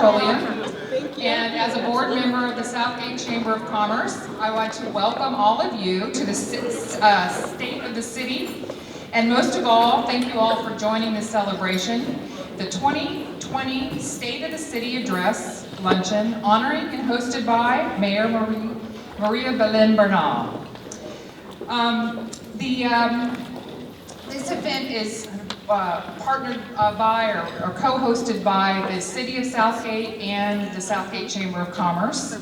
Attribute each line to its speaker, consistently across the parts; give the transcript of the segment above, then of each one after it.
Speaker 1: Petroleum. And as a board member of the Southgate Chamber of Commerce, I want to welcome all of you to the State of the City. And most of all, thank you all for joining this celebration, the 2020 State of the City Address Luncheon, honoring and hosted by Mayor Maria Belén Bernal. This event is partnered by or co-hosted by the City of Southgate and the Southgate Chamber of Commerce.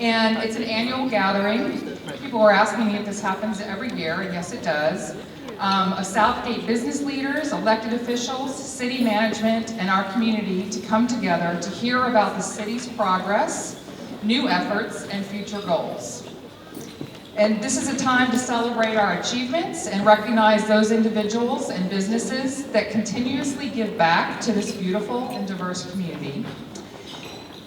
Speaker 1: And it's an annual gathering. People are asking me if this happens every year, and yes it does. Of Southgate business leaders, elected officials, city management, and our community to come together to hear about the city's progress, new efforts, and future goals. And this is a time to celebrate our achievements and recognize those individuals and businesses that continuously give back to this beautiful and diverse community.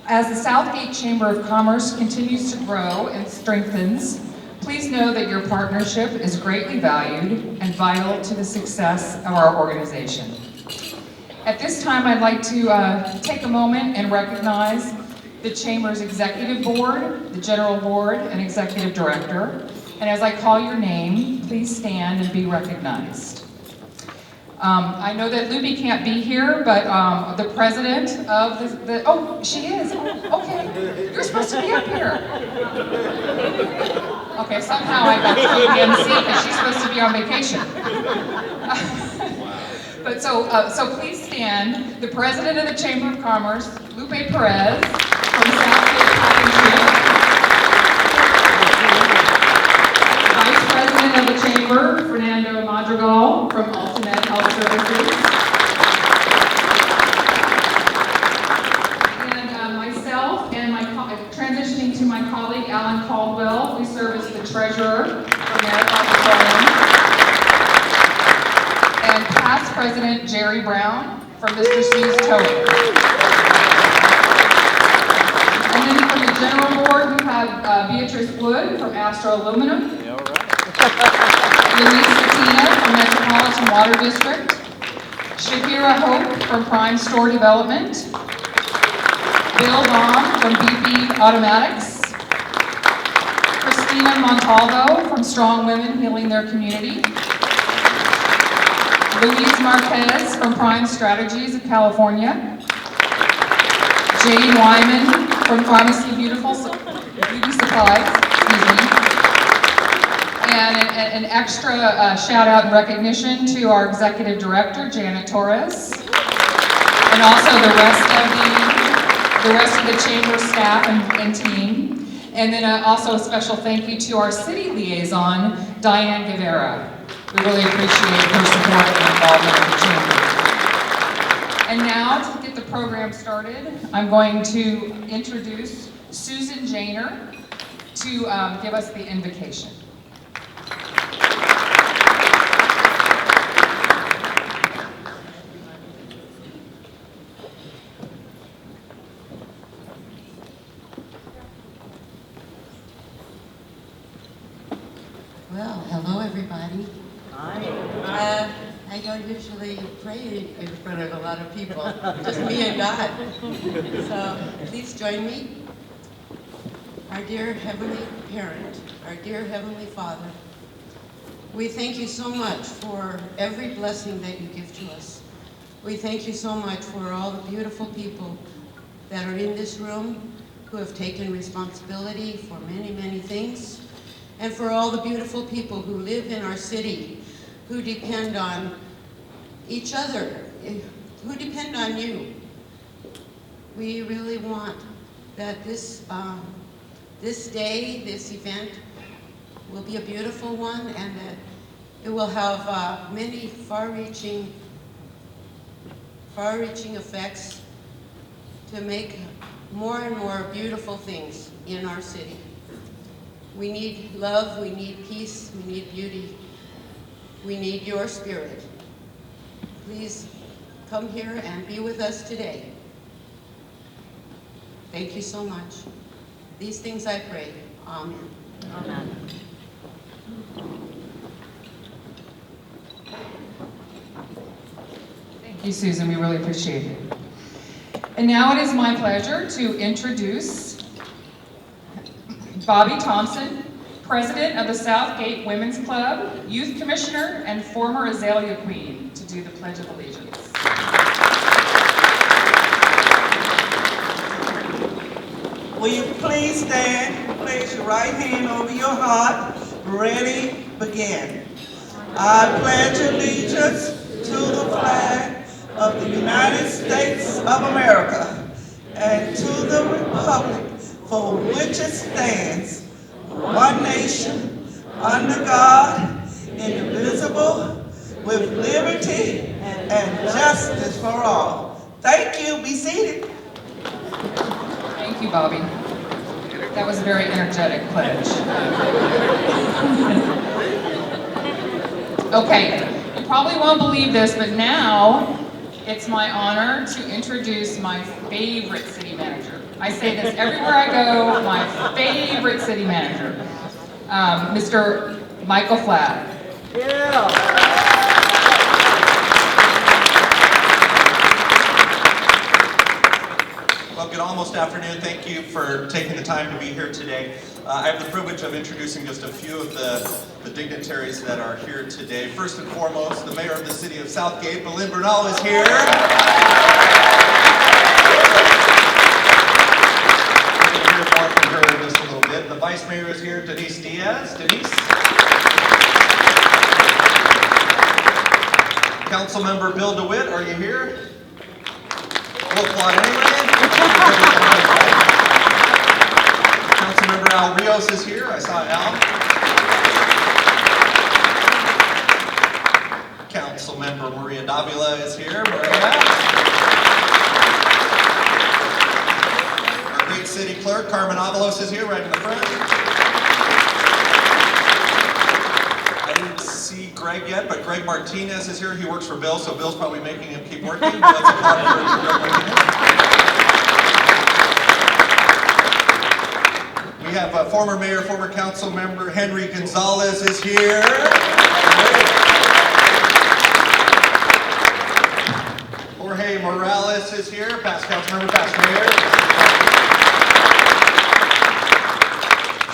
Speaker 1: As the Southgate Chamber of Commerce continues to grow and strengthens, please know that your partnership is greatly valued and vital to the success of our organization. At this time, I'd like to take a moment and recognize the Chamber's Executive Board, the General Board, and Executive Director. And as I call your name, please stand and be recognized. I know that Luby can't be here, but the president of oh, she is, oh, okay. You're supposed to be up here. Okay, somehow I got the MC because she's supposed to be on vacation. But so please stand. The president of the Chamber of Commerce, Lupe Perez, from Southgate Cotton. Vice President of the Chamber, Fernando Madrigal from Ultimate Health Services. And myself and transitioning to my colleague Alan Caldwell, we serve as the treasurer for Marathon Petroleum. And past President Jerry Brown from Mr. C's Towing. And then from the General Board, we have Beatrice Wood from Astro Aluminum.
Speaker 2: Yeah, all right.
Speaker 1: Luis Katina from Metropolitan Water District. Shakira Hope from Prime Store Development. Bill Baum from BP Automatics. Christina Montalvo from Strong Women Healing Their Community. Louise Marquez from Prime Strategies of California. Jane Wyman from Pharmacy Beauty Supplies, And an extra shout out and recognition to our Executive Director, Janet Torres, and also the rest of the Chamber staff and team. And then also a special thank you to our City Liaison, Diane Guevara. We really appreciate her support and involvement with the Chamber. And now, to get the program started, I'm going to introduce Susan Janer to give us the invocation.
Speaker 3: Well, hello everybody.
Speaker 2: Hi.
Speaker 3: I don't usually pray in front of a lot of people, just me and God. So please join me. Our dear Heavenly Parent, our dear Heavenly Father, we thank you so much for every blessing that you give to us. We thank you so much for all the beautiful people that are in this room who have taken responsibility for many, many things, and for all the beautiful people who live in our city, who depend on each other, who depend on you. We really want that this day, this event, will be a beautiful one, and that it will have many far-reaching effects to make more and more beautiful things in our city. We need love, we need peace, we need beauty. We need your spirit. Please come here and be with us today. Thank you so much. These things I pray. Amen.
Speaker 2: Amen.
Speaker 1: Thank you, Susan. We really appreciate it. And now it is my pleasure to introduce Bobby Thompson, President of the Southgate Women's Club, Youth Commissioner, and former Azalea Queen, to do the Pledge of Allegiance.
Speaker 4: Will you please stand, place your right hand over your heart, ready, begin. I pledge allegiance to the flag of the United States of America and to the republic for which it stands, one nation, under God, indivisible, with liberty and justice for all. Thank you. Be seated.
Speaker 1: Thank you, Bobby. That was a very energetic pledge. Okay, you probably won't believe this, but now it's my honor to introduce my favorite city manager. I say this everywhere I go, my favorite city manager, Mr. Michael Flatt.
Speaker 5: Well, good almost afternoon. Thank you for taking the time to be here today. I have the privilege of introducing just a few of the dignitaries that are here today. First and foremost, the mayor of the city of Southgate, Belinda Bernal, is here. We're going to hear more from her in just a little bit. The vice mayor is here, Denise Diaz. Denise. Councilmember Bill DeWitt, are you here? We'll applaud anyway. Councilmember Al Rios is here. I saw Al. Councilmember Maria Davila is here. Maria. Our great city clerk, Carmen Avalos, is here right in the front. I didn't see Greg yet, but Greg Martinez is here. He works for Bill, so Bill's probably making him keep working. But let's applaud for Greg Martinez. We have former mayor, former council member Henry Gonzalez is here. Jorge Morales is here, past council member, past mayor.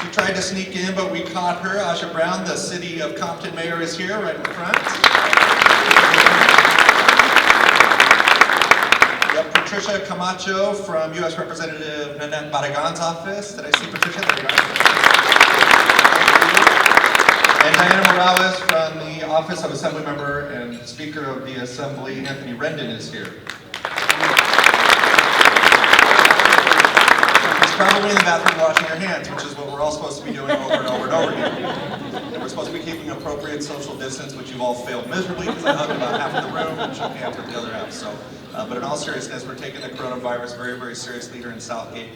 Speaker 5: She tried to sneak in, but we caught her. Asha Brown, the city of Compton mayor, is here, right in front. Patricia Camacho from U.S. Representative Nanette Barragan's office. Did I see Patricia? There you are. And Diana Morales from the Office of Assembly Member and Speaker of the Assembly, Anthony Rendon, is here. He's probably in the bathroom washing your hands, which is what we're all supposed to be doing over and over and over again. And we're supposed to be keeping appropriate social distance, which you've all failed miserably because I hugged about half of the room and shook hands with the other half. So. But in all seriousness, we're taking the coronavirus very, very seriously here in Southgate.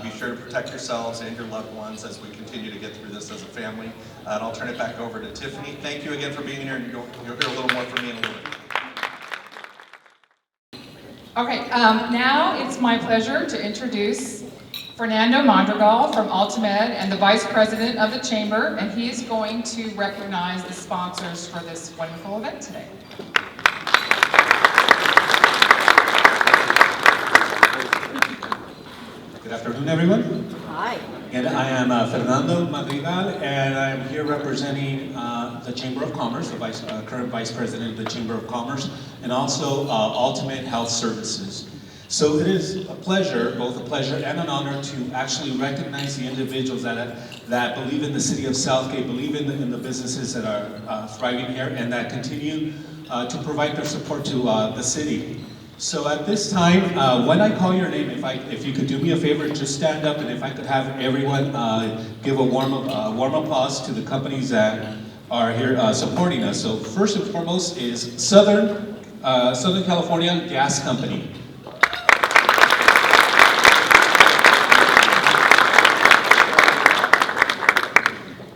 Speaker 5: Be sure to protect yourselves and your loved ones as we continue to get through this as a family. And I'll turn it back over to Tiffany. Thank you again for being here, and you'll hear a little more from me in a little bit.
Speaker 1: Okay, now it's my pleasure to introduce Fernando Mondragal from Altamed and the Vice President of the Chamber, and he is going to recognize the sponsors for this wonderful event today.
Speaker 6: Good afternoon, everyone.
Speaker 2: Hi.
Speaker 6: And I am Fernando Madrigal, and I'm here representing the Chamber of Commerce, the current Vice President of the Chamber of Commerce, and also Altamed Health Services. So it is a pleasure, both a pleasure and an honor, to actually recognize the individuals that believe in the city of Southgate, believe in the businesses that are thriving here, and that continue to provide their support to the city. So at this time, when I call your name, if you could do me a favor, just stand up, and if I could have everyone give a warm applause to the companies that are here supporting us. So first and foremost is Southern California Gas Company.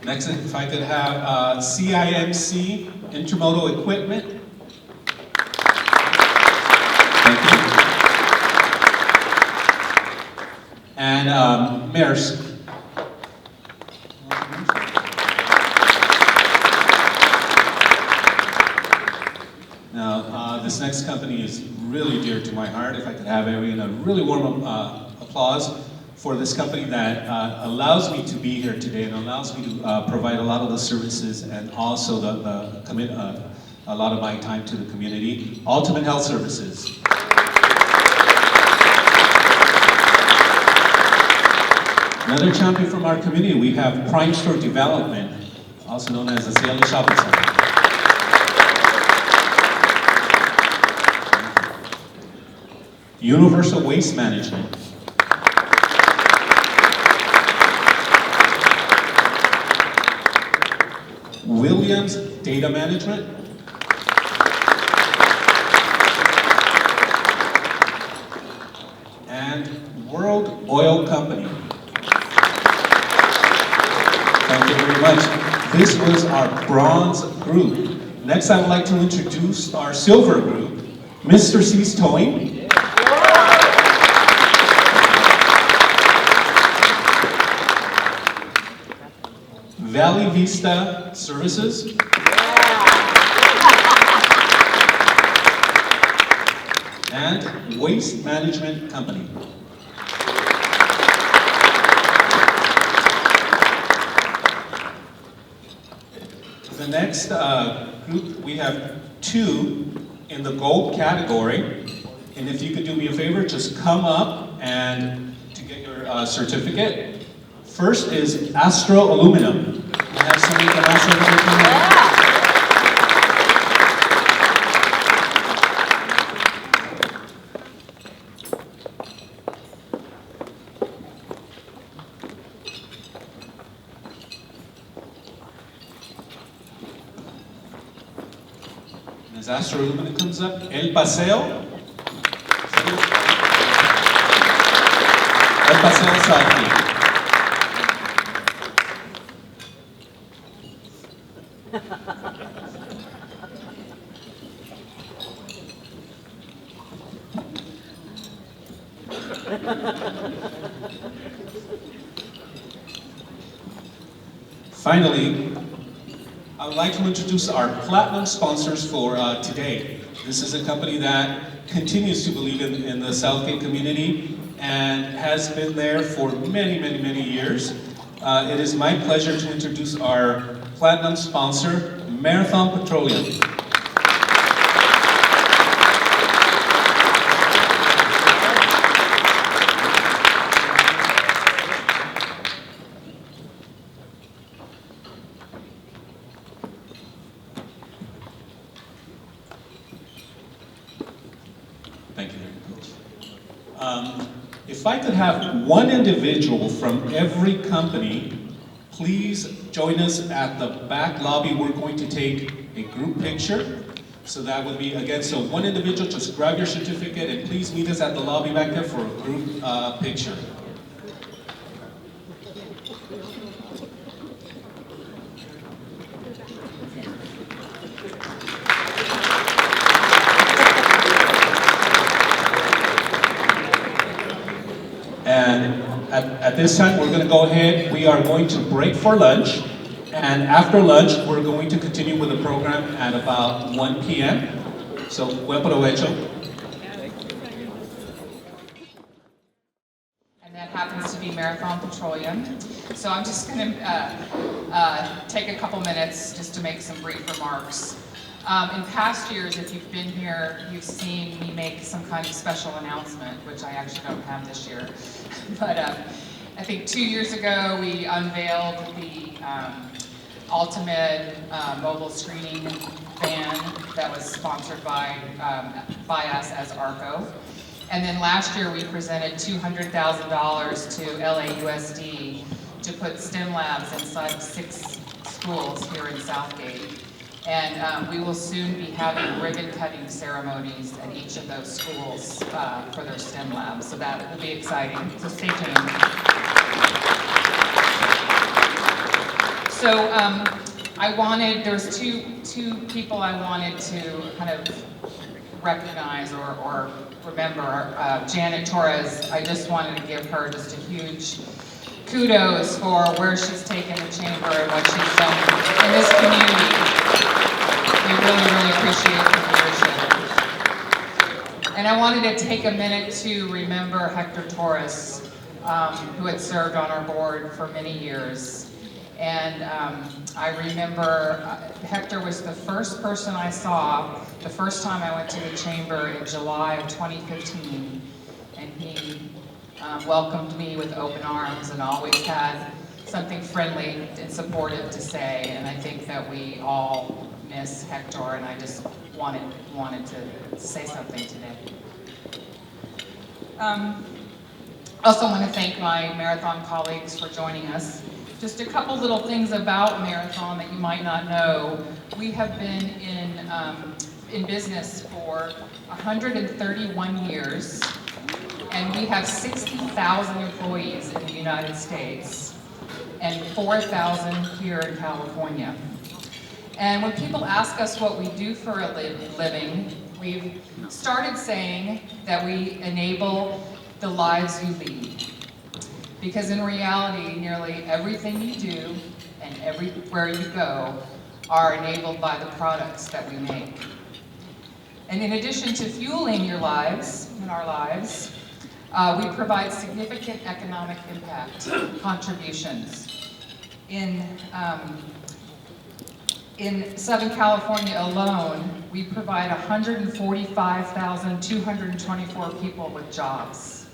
Speaker 6: Next, if I could have CIMC Intermodal Equipment. Thank you. And Maersk. Now, this next company is really dear to my heart. If I could have everyone a really warm applause for this company that allows me to be here today and allows me to provide a lot of the services and also commit a lot of my time to the community. Ultimate Health Services. Another champion from our community, we have Prime Store Development, also known as the Cielo Shopping Center. Universal Waste Management. Williams Data Management. And World Oil Company. Thank you very much. This was our bronze group. Next, I would like to introduce our silver group, Mr. C's Towing. Valley Vista Services. And Waste Management Company. The next group, we have 2 in the gold category. And if you could do me a favor, just come up and to get your certificate. First is Astro Aluminum. We have somebody from Astro Aluminum. As Astro Aluminum comes up, El Paseo. El Paseo Southgate. Finally, I would like to introduce our platinum sponsors for today. This is a company that continues to believe in the Southgate community and has been there for many, many, many years. It is my pleasure to introduce our platinum sponsor, Marathon Petroleum. Thank you very much. If I could have one individual from every company, please join us at the back lobby. We're going to take a group picture. So that would be, again, so one individual, just grab your certificate and please meet us at the lobby back there for a group picture. And at this time, we're going to go ahead. We are going to break for lunch. And after lunch, we're going to continue with the program at about 1 p.m. So, buen provecho.
Speaker 1: And that happens to be Marathon Petroleum. So I'm just going to take a couple minutes just to make some brief remarks. In past years, if you've been here, you've seen me make some kind of special announcement, which I actually don't have this year. But I think 2 years ago, we unveiled the Ultimate mobile screening van that was sponsored by us as ARCO. And then last year, we presented $200,000 to LAUSD to put STEM labs inside 6 schools here in Southgate. And we will soon be having ribbon-cutting ceremonies at each of those schools for their STEM labs. So that will be exciting. So stay tuned. So there was two people I wanted to kind of recognize or remember. Janet Torres, I just wanted to give her just a huge kudos for where she's taken the chamber and what she's done in this community. We really, really appreciate her leadership. And And I wanted to take a minute to remember Hector Torres, who had served on our board for many years. And I remember Hector was the first person I saw the first time I went to the chamber in July of 2015. And he welcomed me with open arms and always had something friendly and supportive to say. And I think that we all miss Hector, and I just wanted to say something today. Also want to thank my Marathon colleagues for joining us. Just a couple little things about Marathon that you might not know. We have been in business for 131 years, and we have 60,000 employees in the United States and 4,000 here in California. And when people ask us what we do for a living, we've started saying that we enable the lives you lead. Because in reality, nearly everything you do and everywhere you go are enabled by the products that we make. And in addition to fueling your lives and our lives, we provide significant economic impact contributions. In Southern California alone, we provide 145,224 people with jobs.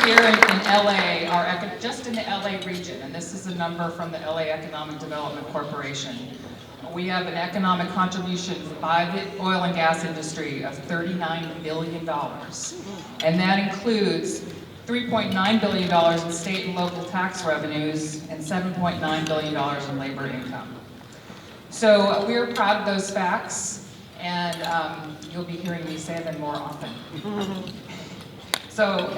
Speaker 1: Here in LA, just in the LA region, and this is a number from the LA Economic Development Corporation, we have an economic contribution by the oil and gas industry of $39 billion. And that includes $3.9 billion in state and local tax revenues and $7.9 billion in labor income. So we're proud of those facts, and you'll be hearing me say them more often. So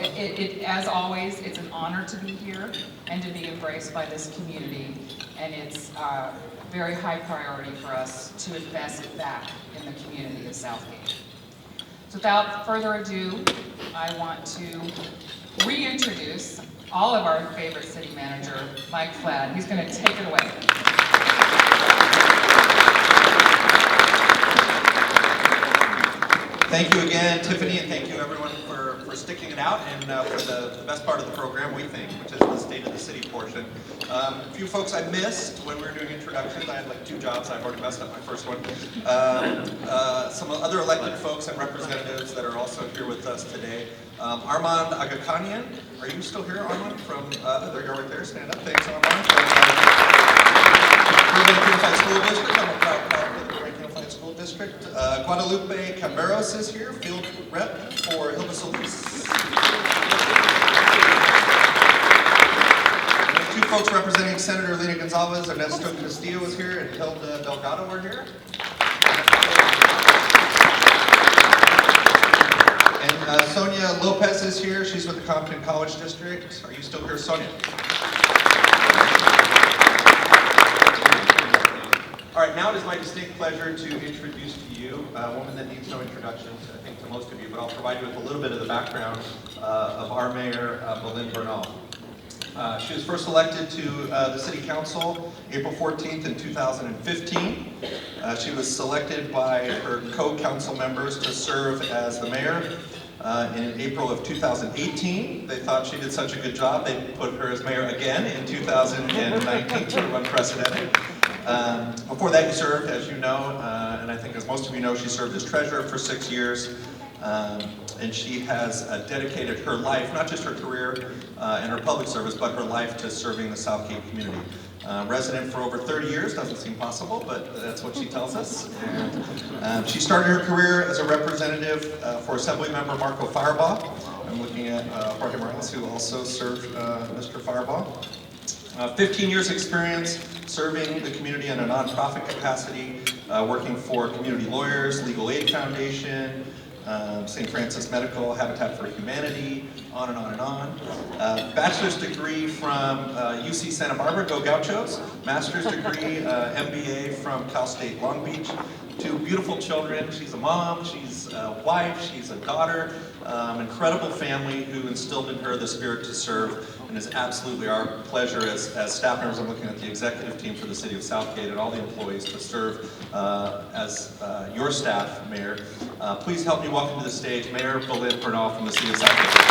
Speaker 1: as always, it's an honor to be here and to be embraced by this community, and it's a very high priority for us to invest back in the community of Southgate. So without further ado, I want to reintroduce all of our favorite city manager, Mike Fladd. He's going to take it away.
Speaker 5: Thank you again, Tiffany, and thank you everyone for sticking it out and for the best part of the program, we think, which is the State of the City portion. A few folks I missed when we were doing introductions. I had like 2 jobs. I've already messed up my first one. Some other elected folks and representatives that are also here with us today. Armand Agakanian, are you still here, Armand? From, there you are right there, stand up. Thanks, Armand. From Unified School District. I'm a proud Unified School District. Guadalupe Camberos is here, field rep for Hilda Solis. Two folks representing Senator Lena Gonzalez, Ernesto Castillo is here, and Hilda Delgado are here. And Sonia Lopez is here. She's with the Compton College District. Are you still here, Sonia? All right, now it is my distinct pleasure to introduce to you a woman that needs no introduction, I think, to most of you, but I'll provide you with a little bit of the background of our mayor, Belinda Bernal. She was first elected to the City Council April 14th in 2015. She was selected by her co-council members to serve as the mayor. In April of 2018, they thought she did such a good job, they put her as mayor again in 2019, sort of unprecedented. Before that, you served, as you know, and I think as most of you know, she served as treasurer for 6 years. And she has dedicated her life, not just her career and her public service, but her life to serving the Southgate community. Resident for over 30 years, doesn't seem possible, but that's what she tells us. And she started her career as a representative for Assemblymember Marco Firebaugh. I'm looking at Jorge Morales, who also served Mr. Firebaugh. 15 years experience serving the community in a nonprofit capacity, working for community lawyers, Legal Aid Foundation, St. Francis Medical, Habitat for Humanity, on and on and on. Bachelor's degree from UC Santa Barbara, go Gauchos. Master's degree, MBA from Cal State Long Beach. two beautiful children. She's a mom, she's a wife, she's a daughter, incredible family who instilled in her the spirit to serve, and it's absolutely our pleasure as staff members. I'm looking at the executive team for the City of Southgate and all the employees to serve as your staff, Mayor. Please help me welcome to the stage Mayor Belinda Bernal from the City of Southgate.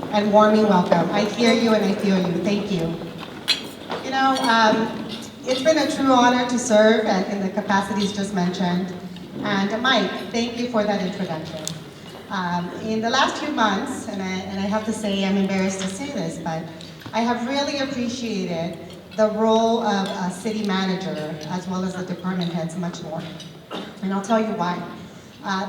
Speaker 7: And warming welcome. I hear you and I feel you. Thank you. You know, it's been a true honor to serve in the capacities just mentioned. And Mike, thank you for that introduction. In the last few months, and I have to say, I'm embarrassed to say this, but I have really appreciated the role of a city manager as well as the department heads much more. And I'll tell you why.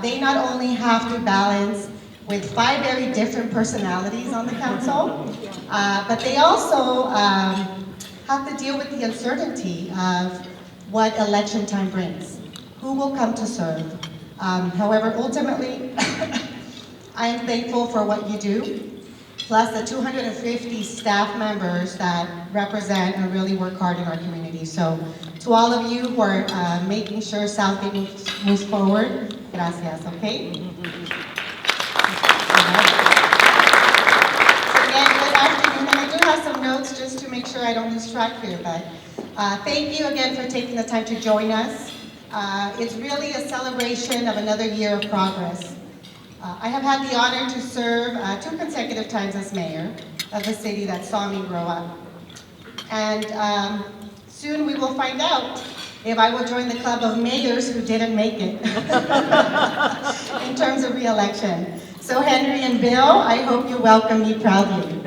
Speaker 7: They not only have to balance with 5 very different personalities on the council, but they also have to deal with the uncertainty of what election time brings. Who will come to serve? However, ultimately, I am thankful for what you do, plus the 250 staff members that represent and really work hard in our community. So to all of you who are making sure Southgate moves forward, gracias, okay? Some notes just to make sure I don't lose track here, but thank you again for taking the time to join us. It's really a celebration of another year of progress. I have had the honor to serve 2 consecutive times as mayor of the city that saw me grow up. And soon we will find out if I will join the club of mayors who didn't make it in terms of re-election. So Henry and Bill, I hope you welcome me proudly.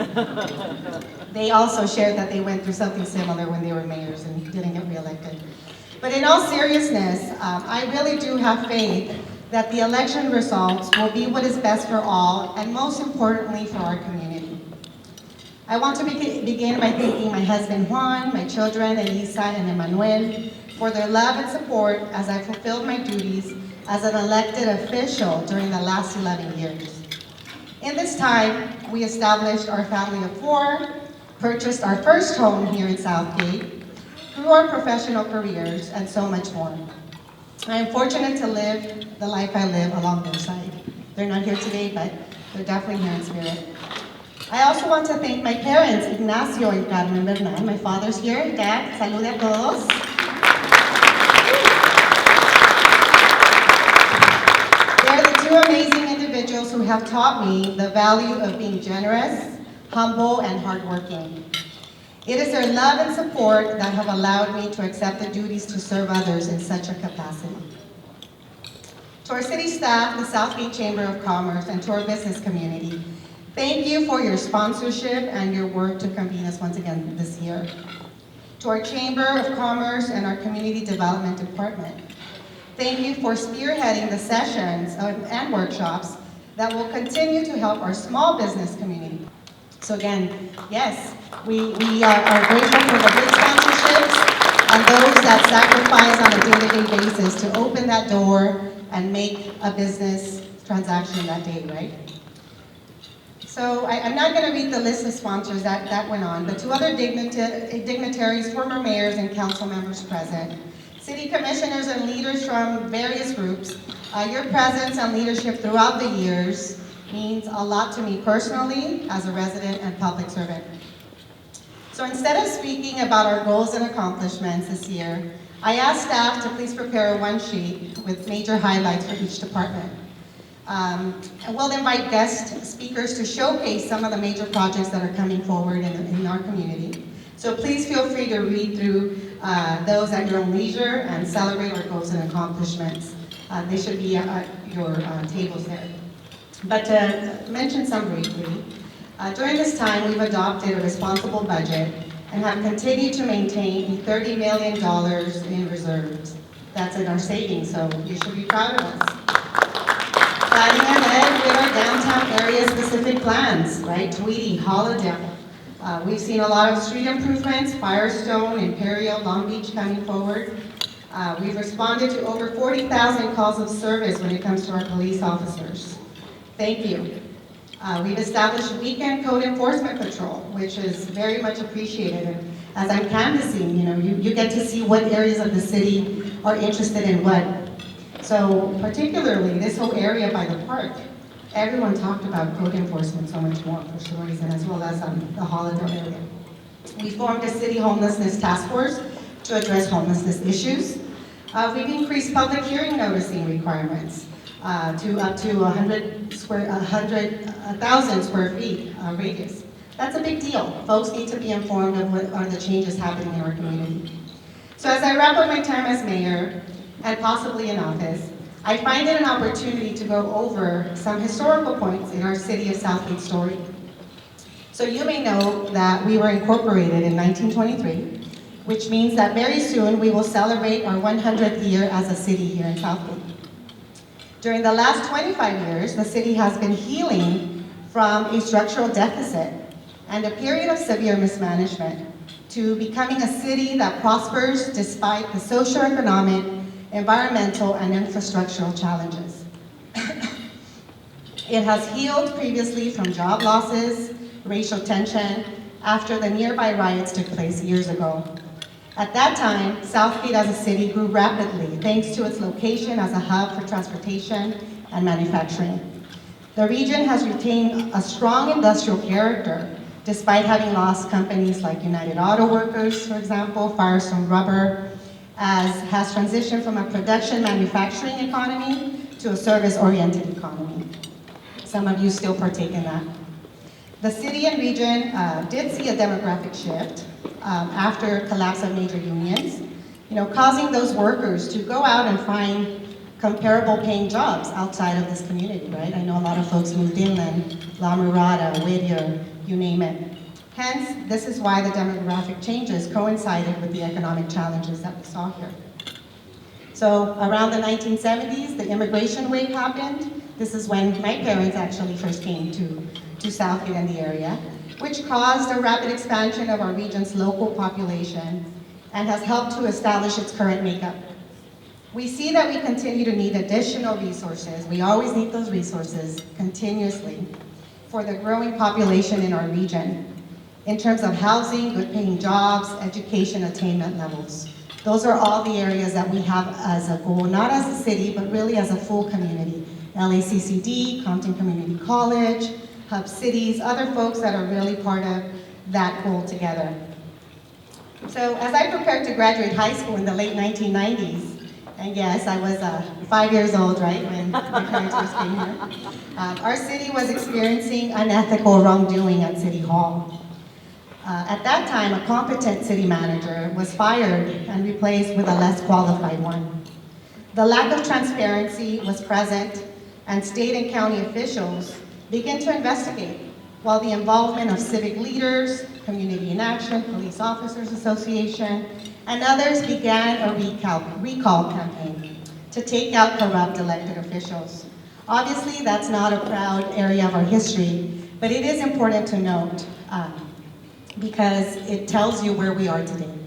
Speaker 7: They also shared that they went through something similar when they were mayors and didn't get reelected. But in all seriousness, I really do have faith that the election results will be what is best for all, and most importantly for our community. I want to begin by thanking my husband Juan, my children Elisa and Emmanuel, for their love and support as I fulfilled my duties as an elected official during the last 11 years. In this time, we established our family of 4, purchased our first home here in Southgate, grew our professional careers, and so much more. I am fortunate to live the life I live along their side. They're not here today, but they're definitely here in spirit. I also want to thank my parents, Ignacio and Carmen Bernal. My father's here. Dad, salude a todos. They're the 2 amazing individuals who have taught me the value of being generous, humble, and hardworking. It is their love and support that have allowed me to accept the duties to serve others in such a capacity. To our city staff, the Southgate Chamber of Commerce, and to our business community, thank you for your sponsorship and your work to convene us once again this year. To our Chamber of Commerce and our Community Development Department, thank you for spearheading the sessions and workshops that will continue to help our small business community. So again, yes, we are grateful for the big sponsorships and those that sacrifice on a day-to-day basis to open that door and make a business transaction that day, right? So I'm not going to read the list of sponsors that went on, but 2 other dignitaries, former mayors and council members present, city commissioners and leaders from various groups, your presence and leadership throughout the years means a lot to me personally as a resident and public servant. So instead of speaking about our goals and accomplishments this year, I asked staff to please prepare a 1-sheet with major highlights for each department. And we'll invite guest speakers to showcase some of the major projects that are coming forward in our community. So please feel free to read through those at your own leisure and celebrate our goals and accomplishments. They should be at your tables there. But to mention some briefly, During this time, we've adopted a responsible budget and have continued to maintain $30 million in reserves. That's in our savings, so you should be proud of us. Planning ahead with our downtown area-specific plans, right? Tweedy, Holiday. We've seen a lot of street improvements, Firestone, Imperial, Long Beach coming forward. We've responded to over 40,000 calls of service when it comes to our police officers. Thank you. We've established weekend code enforcement patrol, which is very much appreciated. And as I'm canvassing, you get to see what areas of the city are interested in what. So particularly this whole area by the park, everyone talked about code enforcement so much more for some reason, as well as the Holiday area. We formed a city homelessness task force to address homelessness issues. We've increased public hearing noticing requirements to up to 1,000 square feet radius. That's a big deal. Folks need to be informed of what are the changes happening in our community. So as I wrap up my time as mayor, and possibly in office, I find it an opportunity to go over some historical points in our city of Southgate story. So you may know that we were incorporated in 1923, which means that very soon we will celebrate our 100th year as a city here in Southgate. During the last 25 years, the city has been healing from a structural deficit and a period of severe mismanagement to becoming a city that prospers despite the socioeconomic, environmental, and infrastructural challenges. It has healed previously from job losses, racial tension, after the nearby riots took place years ago. At that time, Southgate as a city grew rapidly thanks to its location as a hub for transportation and manufacturing. The region has retained a strong industrial character despite having lost companies like United Auto Workers, for example, Firestone Rubber, as has transitioned from a production manufacturing economy to a service-oriented economy. Some of you still partake in that. The city and region did see a demographic shift after collapse of major unions, causing those workers to go out and find comparable paying jobs outside of this community, right? I know a lot of folks moved inland, La Mirada, Whittier, you name it. Hence, this is why the demographic changes coincided with the economic challenges that we saw here. So around the 1970s, the immigration wave happened. This is when my parents actually first came to Southgate and the area, which caused a rapid expansion of our region's local population and has helped to establish its current makeup. We see that we continue to need additional resources. We always need those resources continuously for the growing population in our region in terms of housing, good paying jobs, education attainment levels. Those are all the areas that we have as a goal, not as a city, but really as a full community. LACCD, Compton Community College, Hub Cities, other folks that are really part of that goal together. So as I prepared to graduate high school in the late 1990s, and yes, I was 5 years old, right, when my parents first came here, our city was experiencing unethical wrongdoing at City Hall. At that time, a competent city manager was fired and replaced with a less qualified one. The lack of transparency was present, and state and county officials began to investigate, while the involvement of civic leaders, Community in Action, Police Officers Association, and others began a recall campaign to take out corrupt elected officials. Obviously, that's not a proud area of our history, but it is important to note because it tells you where we are today.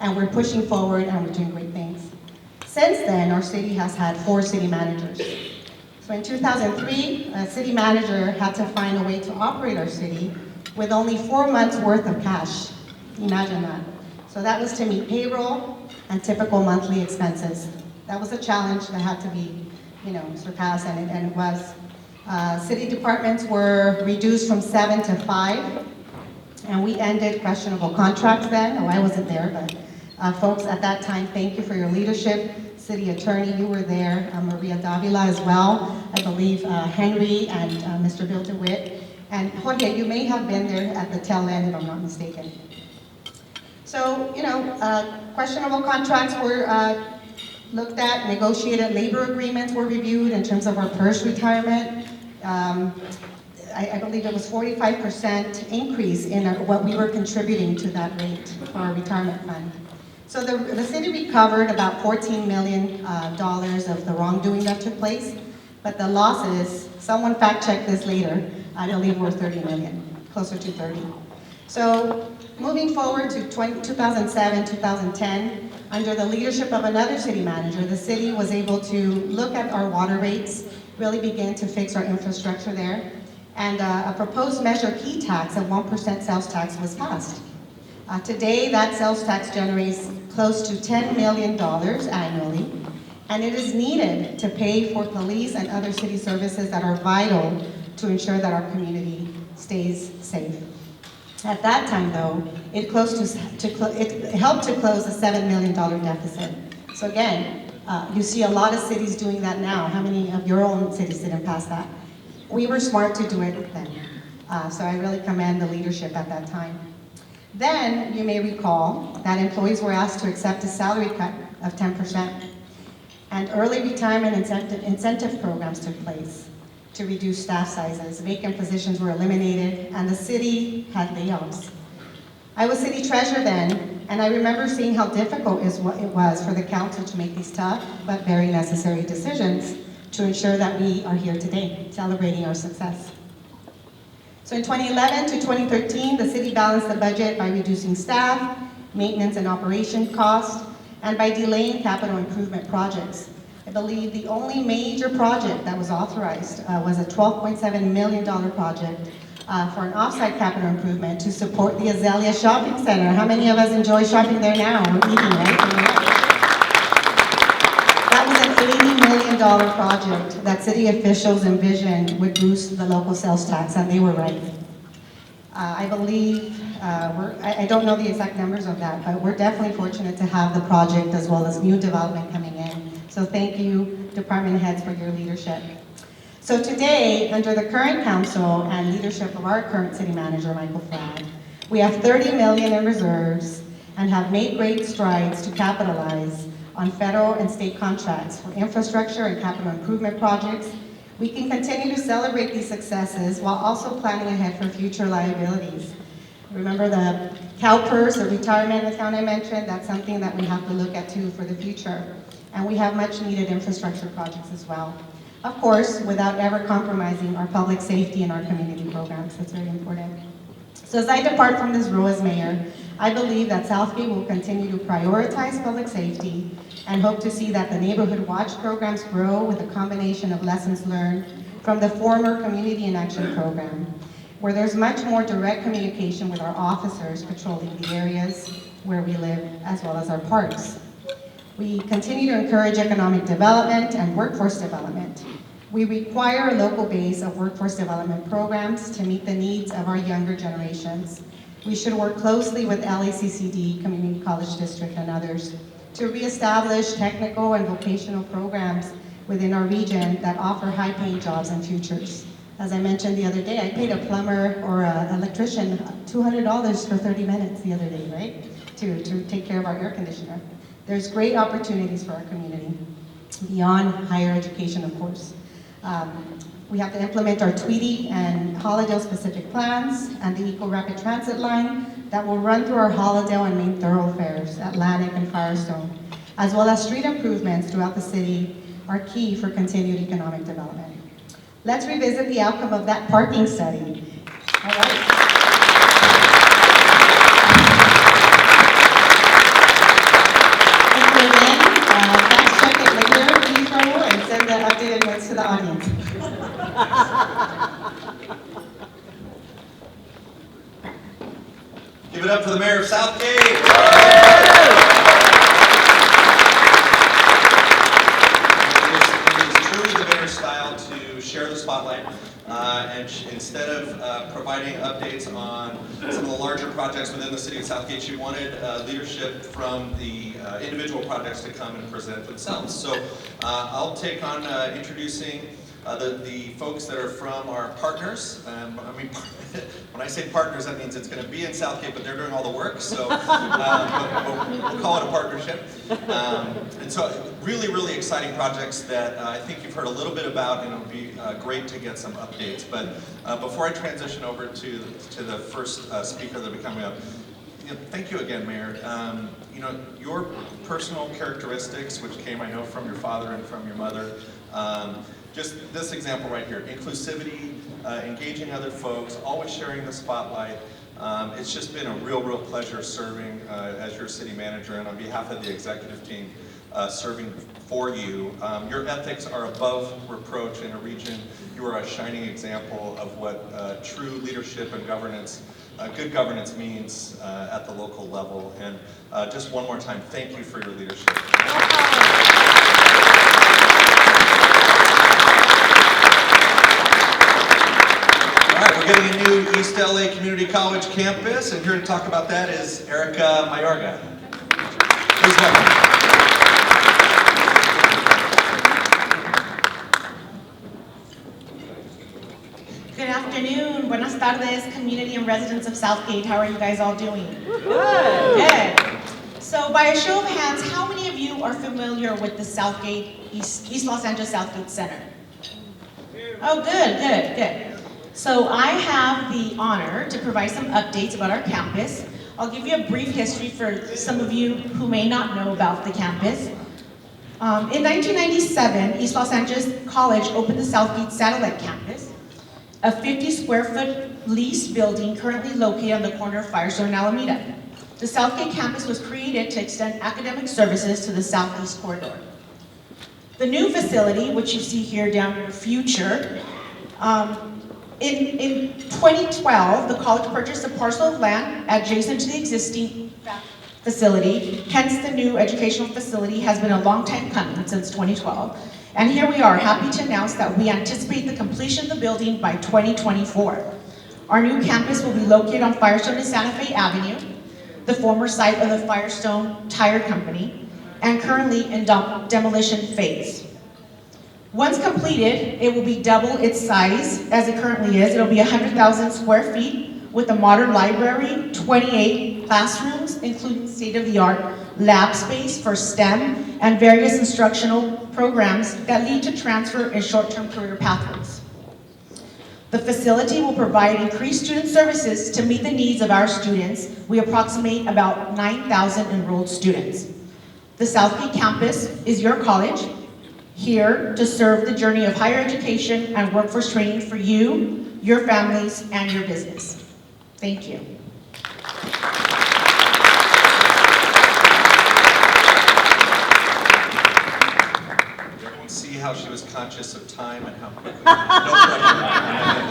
Speaker 7: And we're pushing forward and we're doing great things. Since then, our city has had 4 city managers. So in 2003, a city manager had to find a way to operate our city with only 4 months worth of cash. Imagine that. So that was to meet payroll and typical monthly expenses. That was a challenge that had to be, surpassed, and it was. City departments were reduced from 7 to 5, and we ended questionable contracts then. Oh, I wasn't there, but folks at that time, thank you for your leadership. City attorney, you were there, Maria Davila as well, I believe Henry and Mr. Bill DeWitt. And Jorge, you may have been there at the tail end if I'm not mistaken. So, questionable contracts were looked at, negotiated labor agreements were reviewed in terms of our PERS retirement. I believe it was 45% increase in what we were contributing to that rate for our retirement fund. So the city recovered about $14 million of the wrongdoing that took place, but the losses, someone fact check this later, I believe were 30 million, closer to 30. So moving forward to 2007, 2010, under the leadership of another city manager, the city was able to look at our water rates, really begin to fix our infrastructure there, and a proposed measure key tax of 1% sales tax was passed. Today, that sales tax generates close to $10 million annually, and it is needed to pay for police and other city services that are vital to ensure that our community stays safe. At that time, though, it helped to close a $7 million deficit. So again, you see a lot of cities doing that now. How many of your own cities didn't pass that? We were smart to do it then. So I really commend the leadership at that time. Then, you may recall that employees were asked to accept a salary cut of 10%, and early retirement incentive programs took place to reduce staff sizes. Vacant positions were eliminated, and the city had layoffs. I was city treasurer then, and I remember seeing how difficult it was for the council to make these tough but very necessary decisions to ensure that we are here today, celebrating our success. So in 2011 to 2013, the city balanced the budget by reducing staff, maintenance and operation costs, and by delaying capital improvement projects. I believe the only major project that was authorized was a $12.7 million project for an offsite capital improvement to support the Azalea Shopping Center. How many of us enjoy shopping there now? We're eating, right? That was an $80 million project that city officials envisioned would boost the local sales tax, and they were right. I believe, I don't know the exact numbers of that, but we're definitely fortunate to have the project as well as new development coming in. So thank you, department heads, for your leadership. So today, under the current council and leadership of our current city manager, Michael Flagg, we have 30 million in reserves and have made great strides to capitalize on federal and state contracts for infrastructure and capital improvement projects. We can continue to celebrate these successes while also planning ahead for future liabilities. Remember the CalPERS, the retirement account I mentioned, that's something that we have to look at too for the future. And we have much needed infrastructure projects as well. Of course, without ever compromising our public safety and our community programs. That's very important. So as I depart from this role as mayor, I believe that Southgate will continue to prioritize public safety and hope to see that the Neighborhood Watch programs grow with a combination of lessons learned from the former Community in Action program, where there's much more direct communication with our officers patrolling the areas where we live, as well as our parks. We continue to encourage economic development and workforce development. We require a local base of workforce development programs to meet the needs of our younger generations. We should work closely with LACCD, Community College District, and others to reestablish technical and vocational programs within our region that offer high-paying jobs and futures. As I mentioned the other day, I paid a plumber or an electrician $200 for 30 minutes the other day, right? To take care of our air conditioner. There's great opportunities for our community, beyond higher education, of course. We have to implement our Tweety and Holydale specific plans and the Eco Rapid Transit line that will run through our Holydale and main thoroughfares, Atlantic and Firestone, as well as street improvements throughout the city are key for continued economic development. Let's revisit the outcome of that parking study. All right. If you're in, fact check it later, please, Raul, and send the updated notes to the audience.
Speaker 5: Give it up for the mayor of Southgate. It is truly the mayor's style to share the spotlight, and instead of providing updates on some of the larger projects within the city of Southgate, she wanted leadership from the individual projects to come and present themselves. So I'll take on introducing the folks that are from our partners. I mean, when I say partners, that means it's going to be in Southgate, but they're doing all the work, so we'll call it a partnership. And so really, really exciting projects that I think you've heard a little bit about, and it'll be great to get some updates. But before I transition over to the first speaker that'll be coming up, thank you again, Mayor. Your personal characteristics, which came, I know, from your father and from your mother, just this example right here, inclusivity, engaging other folks, always sharing the spotlight. It's just been a real pleasure serving as your city manager, and on behalf of the executive team, serving for you. Your ethics are above reproach in a region. You are a shining example of what true leadership and governance, good governance means at the local level. And just one more time, thank you for your leadership. All right, we're getting a new East LA Community College campus, and here to talk about that is Erica Mayorga. Please welcome.
Speaker 8: Good afternoon, buenas tardes, community and residents of Southgate. How are you guys all doing? Good. So by a show of hands, how many of you are familiar with the Southgate, East Los Angeles Southgate Center? Oh, good. So I have the honor to provide some updates about our campus. I'll give you a brief history for some of you who may not know about the campus. In 1997, East Los Angeles College opened the Southgate Satellite Campus, a 50-square-foot leased building currently located on the corner of Firestone and Alameda. The Southgate campus was created to extend academic services to the Southeast Corridor. The new facility, which you see here down in the future, in 2012, the college purchased a parcel of land adjacent to the existing facility. Hence, the new educational facility has been a long time coming, since 2012. And here we are, happy to announce that we anticipate the completion of the building by 2024. Our new campus will be located on Firestone and Santa Fe Avenue, the former site of the Firestone Tire Company, and currently in demolition phase. Once completed, it will be double its size as it currently is. It'll be 100,000 square feet with a modern library, 28 classrooms, including state-of-the-art lab space for STEM and various instructional programs that lead to transfer and short-term career pathways. The facility will provide increased student services to meet the needs of our students. We approximate about 9,000 enrolled students. The Southgate campus is your college, here to serve the journey of higher education and workforce training for you, your families, and your business. Thank you.
Speaker 5: See how she was conscious of time and how quickly. No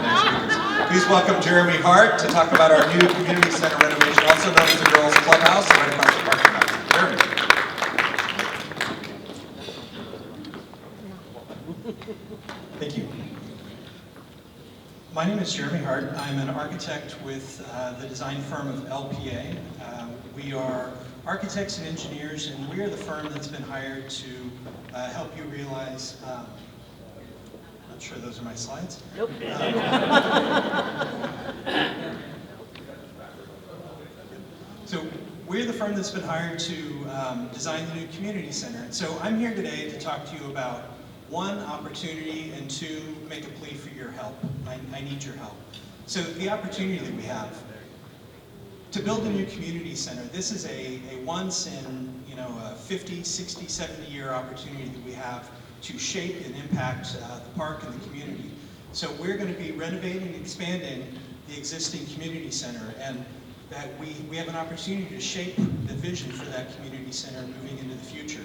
Speaker 5: pressure. Please welcome Jeremy Hart to talk about our new community center renovation, also known as the Girls Clubhouse, right across the parking lot. Jeremy.
Speaker 9: Thank you. My name is Jeremy Hart. I'm an architect with the design firm of LPA. We are architects and engineers, and we are the firm that's been hired to help you realize, not sure those are my slides.
Speaker 2: Nope.
Speaker 9: So we're the firm that's been hired to design the new community center. So I'm here today to talk to you about one, opportunity, and two, make a plea for your help. I need your help. So the opportunity that we have to build a new community center, this is a once in a 50, 60, 70-year opportunity that we have to shape and impact the park and the community. So we're going to be renovating and expanding the existing community center, and that we have an opportunity to shape the vision for that community center moving into the future.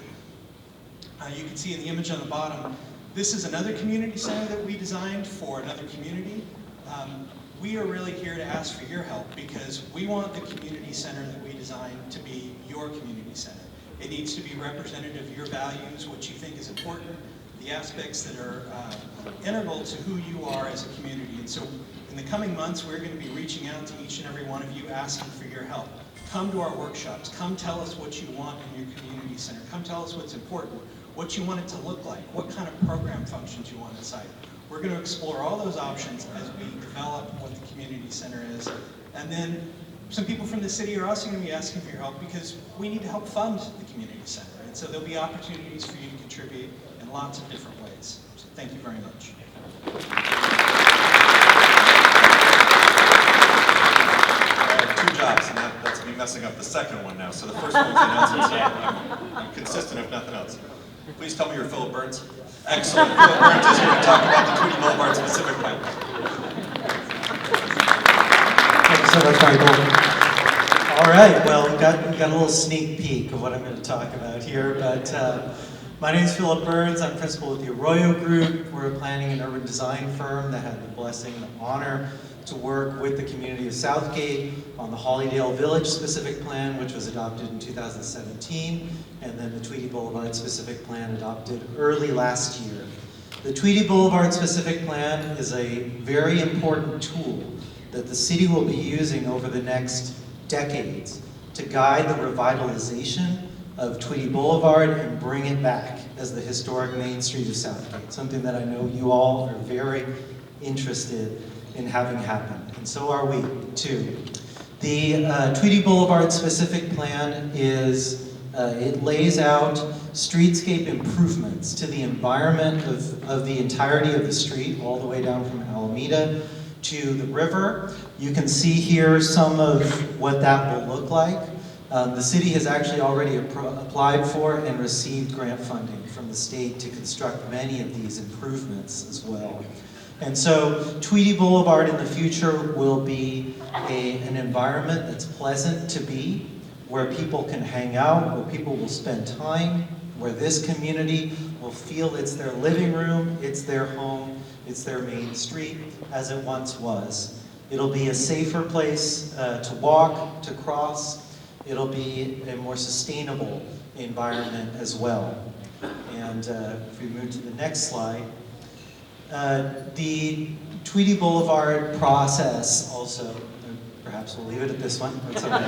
Speaker 9: You can see in the image on the bottom, this is another community center that we designed for another community. We are really here to ask for your help because we want the community center that we designed to be your community center. It needs to be representative of your values, what you think is important, the aspects that are integral to who you are as a community. And so in the coming months, we're going to be reaching out to each and every one of you asking for your help. Come to our workshops. Come tell us what you want in your community center. Come tell us what's important. what you want it to look like, what kind of program functions you want inside. We're going to explore all those options as we develop what the community center is. And then some people from the city are also going to be asking for your help because we need to help fund the community center. And so there'll be opportunities for you to contribute in lots of different ways. So thank you very much.
Speaker 5: I have 2 jobs, and that's me messing up the second one now. So the first one was the announcement, so I'm consistent if nothing else. Please tell me you're Philip Burns. Excellent. Philip Burns is here to talk about the Tweedy Boulevard specific plan.
Speaker 10: Thank you so much, Michael. All right, well, we've got a little sneak peek of what I'm going to talk about here, but my name is Philip Burns. I'm principal with the Arroyo Group. We're a planning and urban design firm that had the blessing and the honor to work with the community of Southgate on the Hollydale Village specific plan, which was adopted in 2017, and then the Tweedy Boulevard specific plan adopted early last year. The Tweedy Boulevard specific plan is a very important tool that the city will be using over the next decades to guide the revitalization of Tweedy Boulevard and bring it back as the historic Main Street of Southgate, something that I know you all are very interested in having happen, and so are we too. The Tweedy Boulevard specific plan is, it lays out streetscape improvements to the environment of the entirety of the street, all the way down from Alameda to the river. You can see here some of what that will look like. The city has actually already applied for and received grant funding from the state to construct many of these improvements as well. And so Tweedy Boulevard in the future will be an environment that's pleasant to be, where people can hang out, where people will spend time, where this community will feel it's their living room, it's their home, it's their main street, as it once was. It'll be a safer place to walk, to cross. It'll be a more sustainable environment as well. And if we move to the next slide, the Tweedy Boulevard process also, perhaps we'll leave it at this one, that's all right.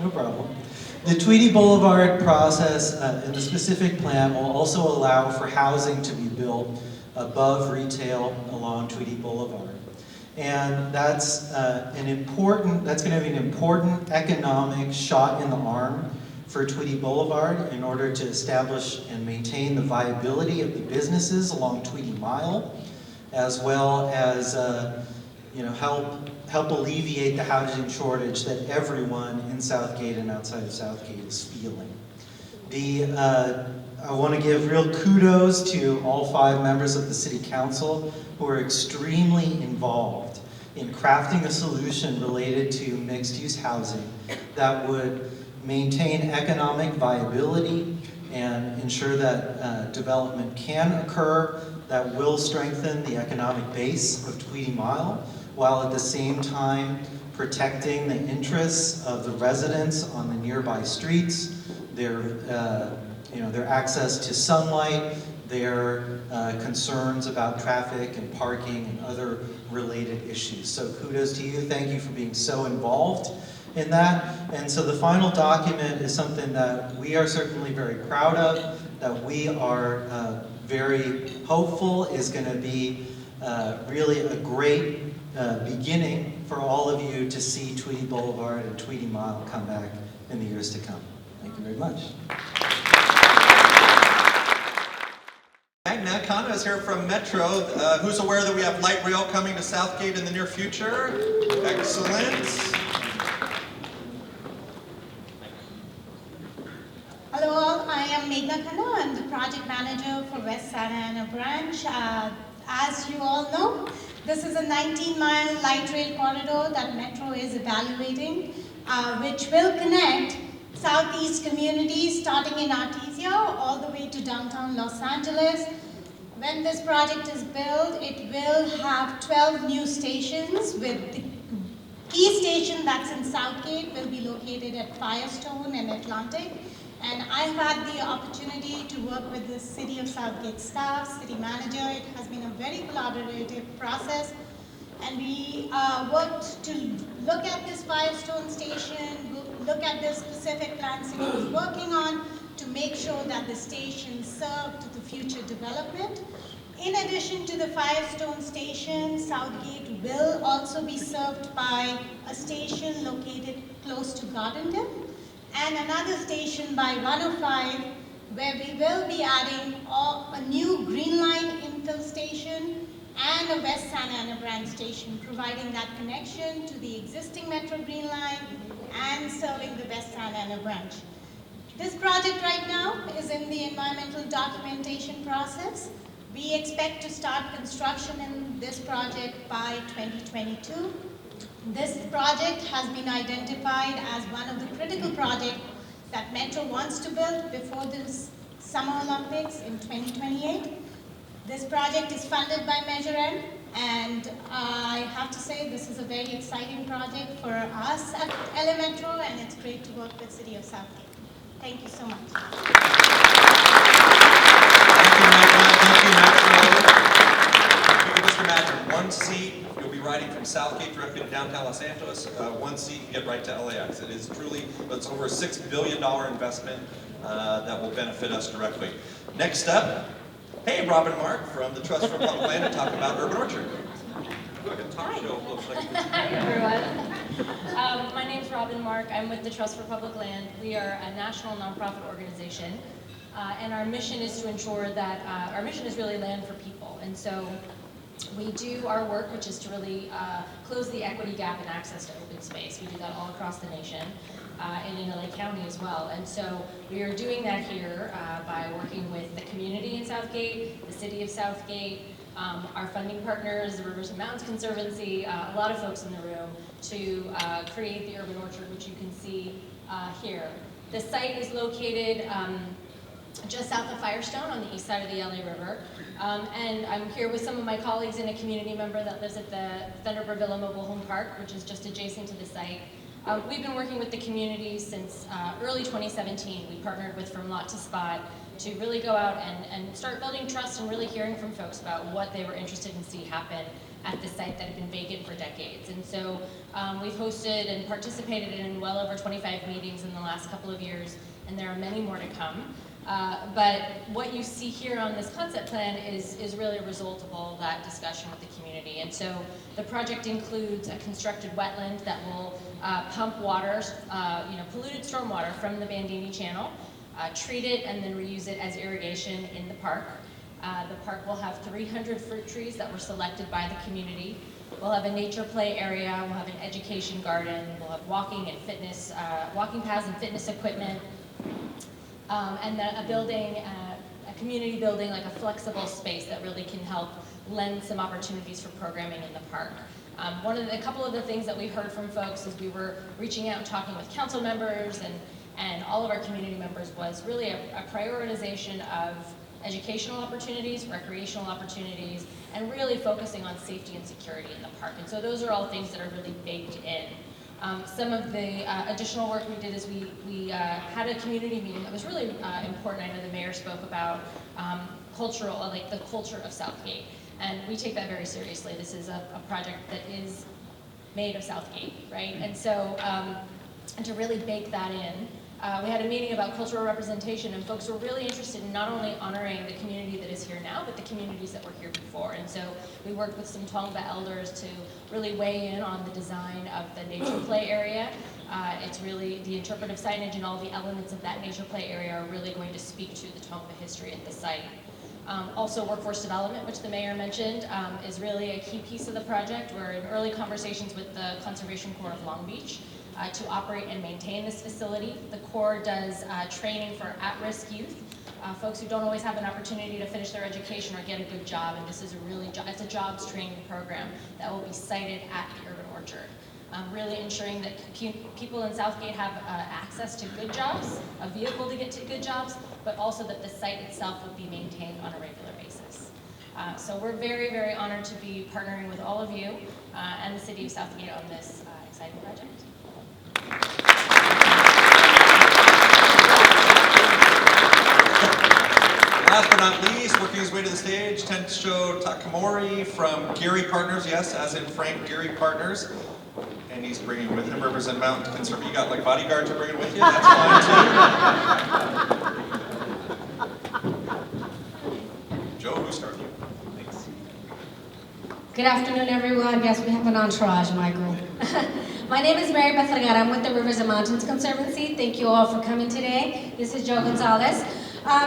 Speaker 10: No problem. The Tweedy Boulevard process in the specific plan will also allow for housing to be built above retail along Tweedy Boulevard. And that's that's going to be an important economic shot in the arm for Tweedy Boulevard in order to establish and maintain the viability of the businesses along Tweedy Mile, as well as help alleviate the housing shortage that everyone in Southgate and outside of Southgate is feeling. I want to give real kudos to all 5 members of the City Council who are extremely involved in crafting a solution related to mixed-use housing that would maintain economic viability and ensure that development can occur that will strengthen the economic base of Tweedy Mile, while at the same time protecting the interests of the residents on the nearby streets, their access to sunlight, their concerns about traffic and parking and other related issues. So kudos to you. Thank you for being so involved in that. And so the final document is something that we are certainly very proud of, that we are very hopeful is going to be really a great beginning for all of you to see Tweedy Boulevard and Tweedy Mile come back in the years to come. Thank you very much.
Speaker 5: Magna Kana is here from Metro. Who's aware that we have light rail coming to Southgate in the near future? Excellent.
Speaker 11: Hello all, I am Meghna Khanna. I'm the project manager for West Santa Ana branch. As you all know, this is a 19-mile light rail corridor that Metro is evaluating, which will connect southeast communities starting in Artesia all the way to downtown Los Angeles. When this project is built, it will have 12 new stations, with the key station that's in Southgate will be located at Firestone and Atlantic. And I've had the opportunity to work with the City of Southgate staff, city manager. It has been a very collaborative process. And we worked to look at this Firestone station, look at the specific plans City was working on, to make sure that the station served the future development. In addition to the Firestone station, Southgate will also be served by a station located close to Gardendale and another station by 105 where we will be adding a new Green Line infill station and a West Santa Ana branch station, providing that connection to the existing Metro Green Line and serving the West Santa Ana branch. This project right now is in the environmental documentation process. We expect to start construction in this project by 2022. This project has been identified as one of the critical projects that Metro wants to build before the Summer Olympics in 2028. This project is funded by Measure M, and I have to say this is a very exciting project for us at LA Metro, and it's great to work with City of Southgate. Thank you so much.
Speaker 5: You can just imagine, one seat, you'll be riding from Southgate directly to downtown Los Angeles. One seat, you get right to LAX. It is truly, it's over a $6 billion investment that will benefit us directly. Next up, hey, Robin Mark from the Trust for Public Land to talk about Urban Orchard.
Speaker 12: Hi. Hi, everyone. My name's Robin Mark. I'm with the Trust for Public Land. We are a national nonprofit organization, and our mission is to ensure that our mission is really land for people. And so we do our work, which is to really close the equity gap in access to open space. We do that all across the nation. And in LA County as well. And so we are doing that here by working with the community in Southgate, the City of Southgate, our funding partners, the Rivers and Mountains Conservancy, a lot of folks in the room to create the Urban Orchard, which you can see here. The site is located just south of Firestone on the east side of the LA River. And I'm here with some of my colleagues and a community member that lives at the Thunderbird Villa Mobile Home Park, which is just adjacent to the site. We've been working with the community since early 2017. We partnered with From Lot to Spot to really go out and start building trust and really hearing from folks about what they were interested in see happen at the site that had been vacant for decades. And so we've hosted and participated in well over 25 meetings in the last couple of years, and there are many more to come. But what you see here on this concept plan is really a result of all of that discussion with the community. And so the project includes a constructed wetland that will pump water, polluted stormwater from the Bandini Channel, treat it, and then reuse it as irrigation in the park. The park will have 300 fruit trees that were selected by the community. We'll have a nature play area, we'll have an education garden, we'll have walking and fitness, walking paths and fitness equipment, and then a building, a community building, like a flexible space that really can help lend some opportunities for programming in the park. A couple of the things that we heard from folks as we were reaching out and talking with council members and all of our community members was really a prioritization of educational opportunities, recreational opportunities, and really focusing on safety and security in the park. And so those are all things that are really baked in. Some of the additional work we did is we had a community meeting that was really important. I know the mayor spoke about the culture of Southgate. And we take that very seriously. This is a project that is made of Southgate, right? And so, and to really bake that in, we had a meeting about cultural representation, and folks were really interested in not only honoring the community that is here now, but the communities that were here before. And so we worked with some Tongva elders to really weigh in on the design of the nature play area. It's really the interpretive signage and all the elements of that nature play area are really going to speak to the Tongva history at the site. Also, workforce development, which the mayor mentioned, is really a key piece of the project. We're in early conversations with the Conservation Corps of Long Beach to operate and maintain this facility. The Corps does training for at-risk youth, folks who don't always have an opportunity to finish their education or get a good job, and this is it's a jobs training program that will be sited at the Urban Orchard. Really ensuring that people in Southgate have access to good jobs, a vehicle to get to good jobs, but also that the site itself would be maintained on a regular basis. So we're very, very honored to be partnering with all of you and the City of Southgate on this exciting project.
Speaker 5: Last but not least, working his way to the stage, Tensho Takamori from Geary Partners, yes, as in Frank Geary Partners. And he's bringing with him Rivers and Mountains Conservancy. You got like bodyguards you're bringing with you? That's fine too. Joe, who started you? Thanks.
Speaker 13: Good afternoon, everyone. Yes, we have an entourage in my group. My name is Mary Beth Vergara. I'm with the Rivers and Mountains Conservancy. Thank you all for coming today. This is Joe Gonzalez.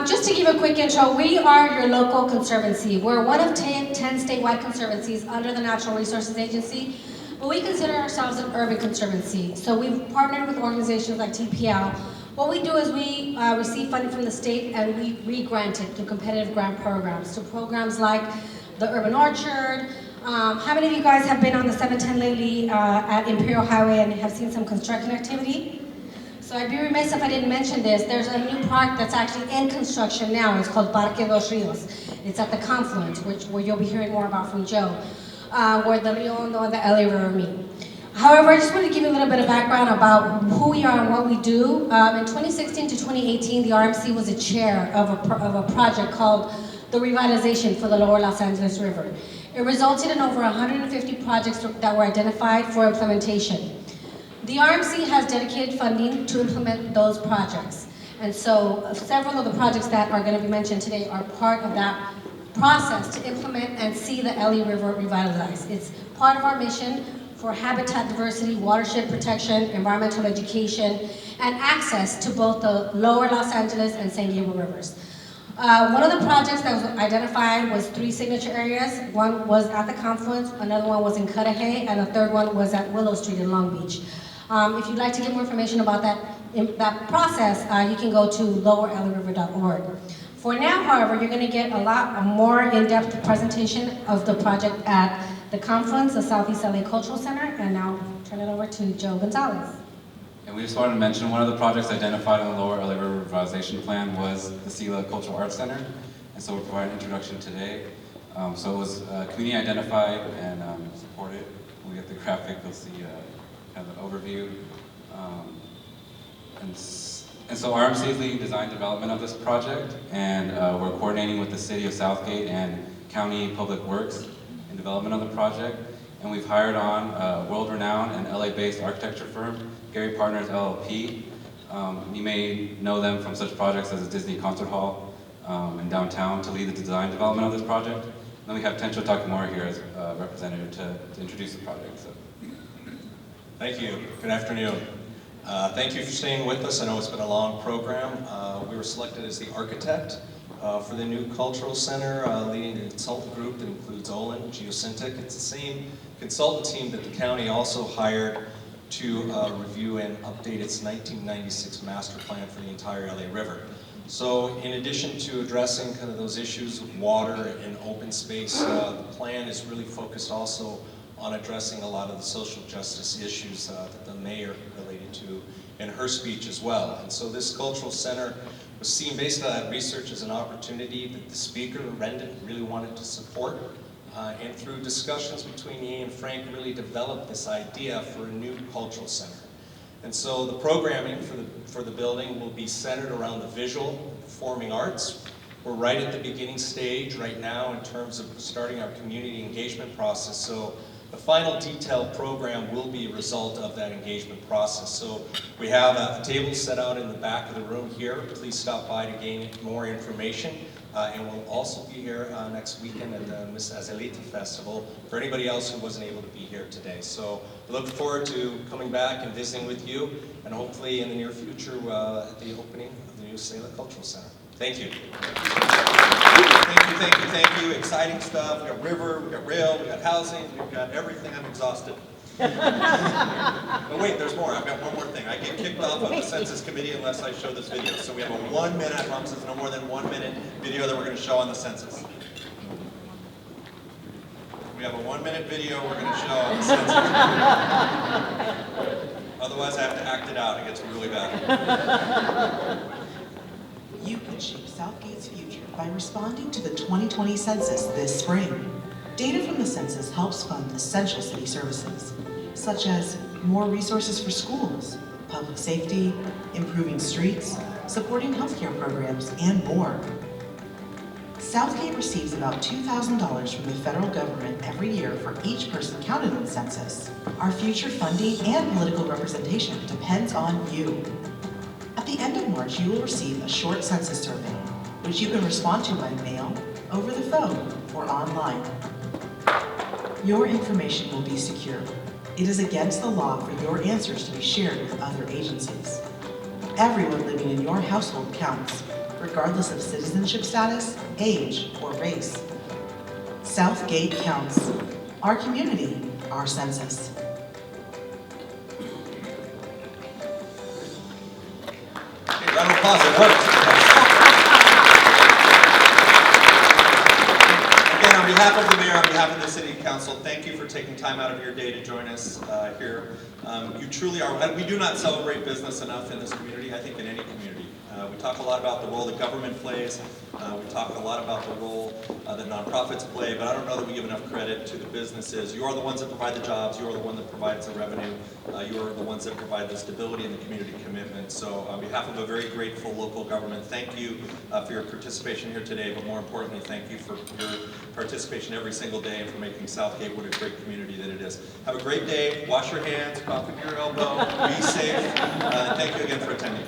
Speaker 13: Just to give a quick intro, we are your local conservancy. We're one of 10 statewide conservancies under the Natural Resources Agency, but we consider ourselves an urban conservancy. So we've partnered with organizations like TPL. What we do is we receive funding from the state and we re-grant it through competitive grant programs, to programs like the Urban Orchard. How many of you guys have been on the 710 lately at Imperial Highway and have seen some construction activity? So I'd be remiss if I didn't mention this. There's a new park that's actually in construction now. It's called Parque Dos Rios. It's at the confluence, where you'll be hearing more about from Joe, where the Rio Hondo and the LA River meet. However, I just want to give you a little bit of background about who we are and what we do. In 2016 to 2018, the RMC was a chair of a project called the Revitalization for the Lower Los Angeles River. It resulted in over 150 projects that were identified for implementation. The RMC has dedicated funding to implement those projects. And so several of the projects that are going to be mentioned today are part of that process to implement and see the LA River revitalized. It's part of our mission for habitat diversity, watershed protection, environmental education, and access to both the lower Los Angeles and San Gabriel rivers. One of the projects that was identified was 3 signature areas. One was at the confluence, another one was in Cudahy, and a third one was at Willow Street in Long Beach. If you'd like to get more information about that process, you can go to lowerlariver.org. For now, however, you're going to get a lot more in-depth presentation of the project at the Confluence, the Southeast LA Cultural Center, and now turn it over to Joe Gonzalez.
Speaker 14: And we just wanted to mention one of the projects identified in the Lower LA River Revitalization Plan was the SELA Cultural Arts Center, and so we'll provide an introduction today. So it was community identified and supported. We'll get the graphic, you'll see kind of an overview. And so RMC is leading design development of this project, and we're coordinating with the City of Southgate and County Public Works in development of the project. And we've hired on a world-renowned and LA-based architecture firm, Gary Partners LLP. You may know them from such projects as the Disney Concert Hall in downtown to lead the design development of this project. And then we have Tencho Takamura here as a representative to introduce the project. So.
Speaker 15: Thank you. Good afternoon. Thank you for staying with us. I know it's been a long program. We were selected as the architect for the new cultural center, leading a consultant group that includes Olin, Geosyntic. It's the same consultant team that the county also hired to review and update its 1996 master plan for the entire LA River. So in addition to addressing kind of those issues of water and open space, the plan is really focused also on addressing a lot of the social justice issues that the mayor related to in her speech as well. And so this cultural center was seen based on that research as an opportunity that the speaker, Rendon, really wanted to support. And through discussions between he and Frank really developed this idea for a new cultural center. And so the programming for the building will be centered around the visual and performing arts. We're right at the beginning stage right now in terms of starting our community engagement process. So the final detailed program will be a result of that engagement process. So we have a table set out in the back of the room here. Please stop by to gain more information. And we'll also be here next weekend at the Miss Azelita Festival for anybody else who wasn't able to be here today. So we look forward to coming back and visiting with you, and hopefully in the near future at the opening of the new SELA Cultural Center. Thank you.
Speaker 5: Thank you. Exciting stuff. We got river, we got rail, we got housing, we've got everything. I'm exhausted. But wait, there's more. I've got one more thing. I get kicked off of the Census Committee unless I show this video. So we have a 1 minute, I promise it's no more than 1 minute video that we're going to show on the census. We have a 1 minute video we're going to show on the census. Otherwise I have to act it out. It gets really bad.
Speaker 16: You can shape Southgate's future by responding to the 2020 census this spring. Data from the census helps fund essential city services, such as more resources for schools, public safety, improving streets, supporting healthcare programs, and more. Southgate receives about $2,000 from the federal government every year for each person counted in the census. Our future funding and political representation depends on you. At the end of March, you will receive a short census survey. which you can respond to by mail, over the phone, or online. Your information will be secure. It is against the law for your answers to be shared with other agencies. Everyone living in your household counts, regardless of citizenship status, age, or race. Southgate counts. Our community, our census.
Speaker 5: Okay, round of applause, it worked. Again, on behalf of the mayor, on behalf of the city council, thank you for taking time out of your day to join us here. You truly are, we do not celebrate business enough in this community, I think in any community. We talk a lot about the role that government plays. We talk a lot about the role that nonprofits play, but I don't know that we give enough credit to the businesses. You are the ones that provide the jobs. You are the one that provides the revenue. You are the ones that provide the stability and the community commitment. So on behalf of a very grateful local government, thank you for your participation here today, but more importantly, thank you for your participation every single day and for making Southgate what a great community that it is. Have a great day. Wash your hands, cough in your elbow, be safe, and thank you again for attending.